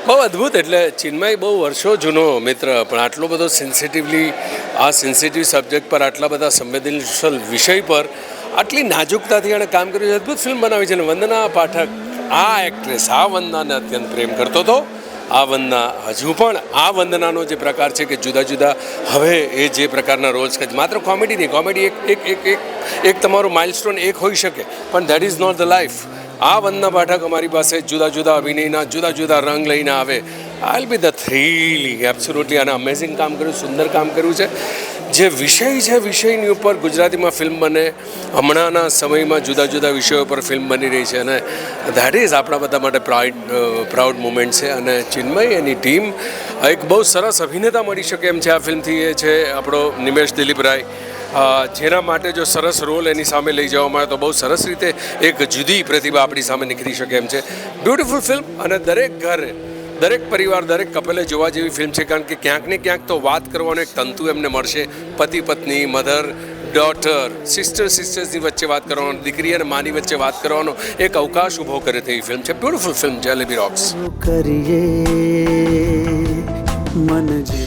બહુ અદ્ભુત. એટલે ચિન્મય બહુ વર્ષો જૂનો મિત્ર, પણ આટલો બધો સેન્સિટિવલી આ સેન્સિટિવ સબ્જેક્ટ પર, આટલા બધા સંવેદનશીલ વિષય પર આટલી નાજુકતાથી એણે કામ કર્યું છે. અદ્ભુત ફિલ્મ બનાવી છે. અને વંદના પાઠક આ એક્ટ્રેસ આ વંદનાને અત્યંત પ્રેમ કરતો હતો. આ વંદના હજુ પણ આ વંદનાનો જે પ્રકાર છે કે જુદા જુદા હવે એ જે પ્રકારના રોલ્સ કે માત્ર કોમેડી નહીં, કોમેડી એક એક એક એક તમારો માઇલસ્ટોન એક હોઈ શકે, પણ that is not the life. આ વંદના પાઠક અમારી પાસે જુદા જુદા અભિનયના જુદા જુદા રંગ લઈને આવે. I will be the thrilling absolutely. અને અમેઝિંગ કામ કર્યું, સુંદર કામ કર્યું છે. જે વિષય છે વિષયની ઉપર ગુજરાતીમાં ફિલ્મ બને, હમણાંના સમયમાં જુદા જુદા વિષયો પર ફિલ્મ બની રહી છે, અને દેટ ઇઝ આપણા બધા માટે પ્રાઉડ મુમેન્ટ છે. અને ચિન્મય એની ટીમ એક બહુ સરસ અભિનેતા મળી શકે એમ છે આ ફિલ્મથી. એ છે આપણો નિમેશ દિલીપ રાય, જેના માટે જો સરસ રોલ એની સામે લઈ જવામાં આવે તો બહુ સરસ રીતે એક જુદી પ્રતિભા આપણી સામે નીકળી શકે એમ છે. બ્યુટિફુલ ફિલ્મ, અને દરેક ઘરે, દરેક પરિવાર, દરેક કપલે જોવા જેવી ફિલ્મ છે. કારણ કે ક્યાંક ને ક્યાંક તો વાત કરવાનો એક તંતુ એમને મળશે. પતિ પત્ની, મધર ડોટર, સિસ્ટર્સની વચ્ચે વાત કરવાનો, દીકરી અને માની વચ્ચે વાત કરવાનો એક અવકાશ ઊભો કરે તેવી ફિલ્મ છે. Beautiful film Jalebi rocks. કરીએ મન જે